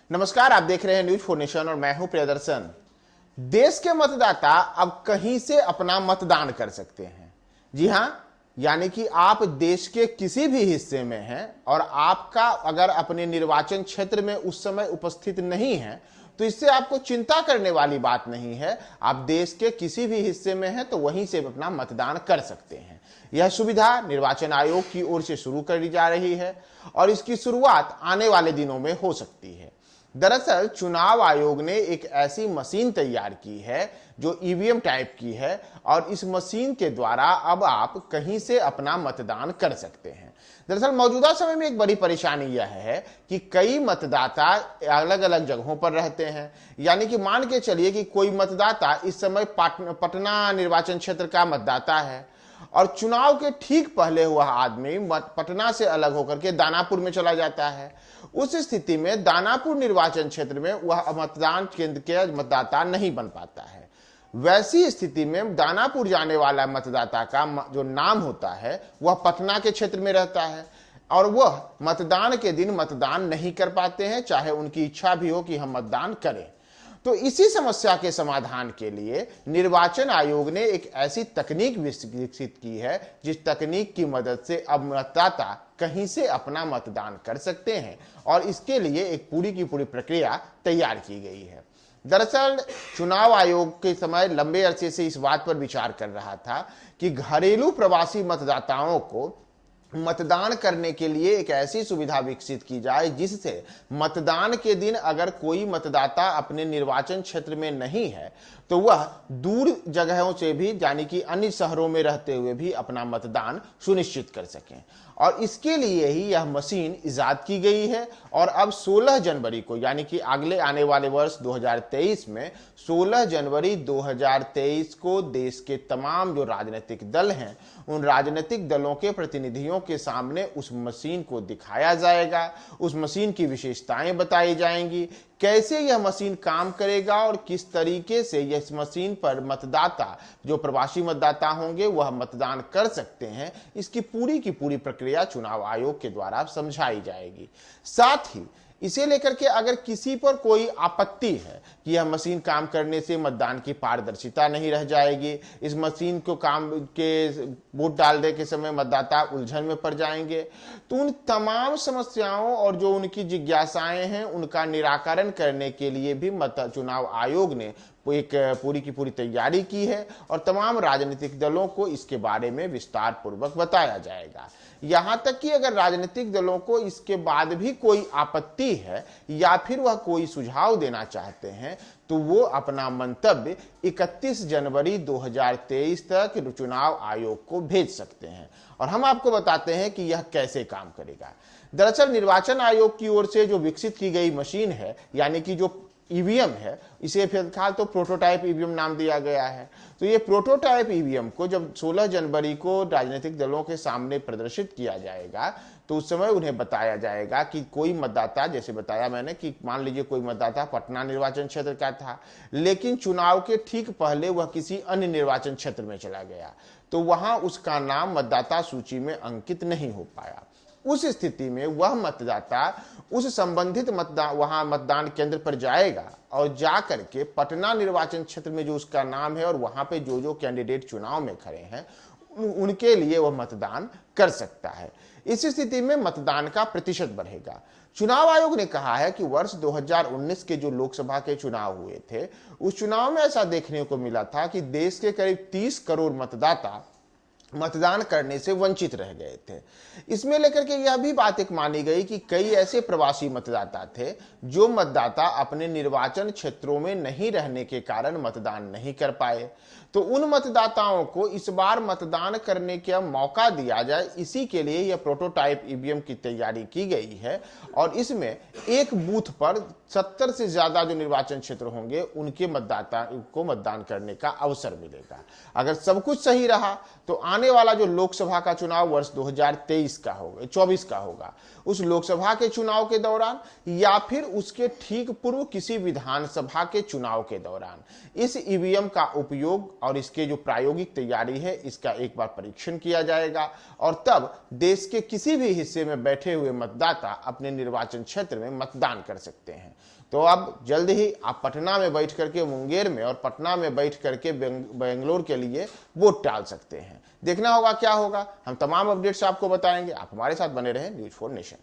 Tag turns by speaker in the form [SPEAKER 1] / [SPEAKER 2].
[SPEAKER 1] नमस्कार, आप देख रहे हैं न्यूज 4 नेशन और मैं हूं प्रियदर्शन। देश के मतदाता अब कहीं से अपना मतदान कर सकते हैं। जी हां, यानी कि आप देश के किसी भी हिस्से में हैं और आपका अगर अपने निर्वाचन क्षेत्र में उस समय उपस्थित नहीं है तो इससे आपको चिंता करने वाली बात नहीं है। आप देश के किसी भी हिस्से में हैं तो वहीं से अपना मतदान कर सकते हैं। यह सुविधा निर्वाचन आयोग की ओर से शुरू करी जा रही है और इसकी शुरुआत आने वाले दिनों में हो सकती है। दरअसल चुनाव आयोग ने एक ऐसी मशीन तैयार की है जो ईवीएम टाइप की है और इस मशीन के द्वारा अब आप कहीं से अपना मतदान कर सकते हैं। दरअसल मौजूदा समय में एक बड़ी परेशानी यह है कि कई मतदाता अलग अलग जगहों पर रहते हैं। यानी कि मान के चलिए कि कोई मतदाता इस समय पटना निर्वाचन क्षेत्र का मतदाता है और चुनाव के ठीक पहले वह आदमी पटना से अलग होकर के दानापुर में चला जाता है। उस स्थिति में दानापुर निर्वाचन क्षेत्र में वह मतदान केंद्र के मतदाता नहीं बन पाता है। वैसी स्थिति में दानापुर जाने वाला मतदाता का जो नाम होता है वह पटना के क्षेत्र में रहता है और वह मतदान के दिन मतदान नहीं कर पाते हैं, चाहे उनकी इच्छा भी हो कि हम मतदान करें। तो इसी समस्या के समाधान के लिए निर्वाचन आयोग ने एक ऐसी तकनीक विकसित की है जिस तकनीक की मदद से अब मतदाता कहीं से अपना मतदान कर सकते हैं और इसके लिए एक पूरी की पूरी प्रक्रिया तैयार की गई है। दरअसल चुनाव आयोग के समय लंबे अरसे से इस बात पर विचार कर रहा था कि घरेलू प्रवासी मतदाताओं को मतदान करने के लिए एक ऐसी सुविधा विकसित की जाए जिससे मतदान के दिन अगर कोई मतदाता अपने निर्वाचन क्षेत्र में नहीं है तो वह दूर जगहों से भी, यानी कि अन्य शहरों में रहते हुए भी अपना मतदान सुनिश्चित कर सकें। और इसके लिए ही यह मशीन इजाद की गई है और अब 16 जनवरी को, यानी कि अगले आने वाले वर्ष 2023 में 16 जनवरी 2023 को देश के तमाम जो राजनीतिक दल हैं उन राजनीतिक दलों के प्रतिनिधियों के सामने उस मशीन को दिखाया जाएगा। उस मशीन की विशेषताएं बताई जाएंगी, कैसे यह मशीन काम करेगा और किस तरीके से इस मशीन पर मतदाता, जो प्रवासी मतदाता होंगे, वह मतदान कर सकते हैं। इसकी पूरी की पूरी प्रक्रिया चुनाव आयोग के द्वारा समझाई जाएगी। साथ ही इसे लेकर के अगर किसी पर कोई आपत्ति है कि यह मशीन काम करने से मतदान की पारदर्शिता नहीं रह जाएगी, इस मशीन को काम के वोट डालने के समय मतदाता उलझन में पड़ जाएंगे, तो उन तमाम समस्याओं और जो उनकी जिज्ञासाएं हैं उनका निराकरण करने के लिए भी चुनाव आयोग ने एक पूरी की पूरी तैयारी की है और तमाम राजनीतिक दलों को इसके बारे में विस्तार पूर्वक बताया जाएगा। यहां तक कि अगर राजनीतिक दलों को इसके बाद भी कोई आपत्ति है या फिर वह कोई सुझाव देना चाहते हैं तो वो अपना मंतव्य 31 जनवरी 2023 तक चुनाव आयोग को भेज सकते हैं। और हम आपको बताते हैं कि यह कैसे काम करेगा। दरअसल निर्वाचन आयोग की ओर से जो विकसित की गई मशीन है, यानी कि जो ईवीएम है, इसे फिलहाल तो प्रोटोटाइप ईवीएम नाम दिया गया है। तो ये प्रोटोटाइप ईवीएम को जब 16 जनवरी को राजनीतिक दलों के सामने प्रदर्शित किया जाएगा तो उस समय उन्हें बताया जाएगा कि कोई मतदाता, जैसे बताया मैंने कि मान लीजिए कोई मतदाता पटना निर्वाचन क्षेत्र का था लेकिन चुनाव के ठीक पहले वह किसी अन्य निर्वाचन क्षेत्र में चला गया तो वहां उसका नाम मतदाता सूची में अंकित नहीं हो पाया। उस स्थिति में वह मतदाता उस संबंधित वहां मतदान केंद्र पर जाएगा और जाकर के पटना निर्वाचन क्षेत्र में जो उसका नाम है और वहां पे जो जो कैंडिडेट चुनाव में खड़े हैं उनके लिए वह मतदान कर सकता है। इस स्थिति में मतदान का प्रतिशत बढ़ेगा। चुनाव आयोग ने कहा है कि वर्ष 2019 के जो लोकसभा के चुनाव हुए थे उस चुनाव में ऐसा देखने को मिला था कि देश के करीब 30 करोड़ मतदाता मतदान करने से वंचित रह गए थे। इसमें लेकर के यह भी बात एक मानी गई कि कई ऐसे प्रवासी मतदाता थे जो मतदाता अपने निर्वाचन क्षेत्रों में नहीं रहने के कारण मतदान नहीं कर पाए। तो उन मतदाताओं को इस बार मतदान करने का मौका दिया जाए, इसी के लिए यह प्रोटोटाइप ईवीएम की तैयारी की गई है और इसमें एक बूथ पर 70 से ज्यादा जो निर्वाचन क्षेत्र होंगे उनके मतदाता को मतदान करने का अवसर मिलेगा। अगर सब कुछ सही रहा तो आने वाला जो लोकसभा का चुनाव वर्ष 2023 का होगा, 24 का होगा, उस लोकसभा के चुनाव के दौरान या फिर उसके ठीक पूर्व किसी विधानसभा के चुनाव के दौरान इस ईवीएम का उपयोग और इसके जो प्रायोगिक तैयारी है इसका एक बार परीक्षण किया जाएगा और तब देश के किसी भी हिस्से में बैठे हुए मतदाता अपने निर्वाचन क्षेत्र में मतदान कर सकते हैं। तो अब जल्द ही आप पटना में बैठ करके मुंगेर में और पटना में बैठ करके बेंगलोर के लिए वोट डाल सकते हैं। देखना होगा क्या होगा, हम तमाम अपडेट्स आपको बताएंगे। आप हमारे साथ बने रहें न्यूज़ 4 नेशन।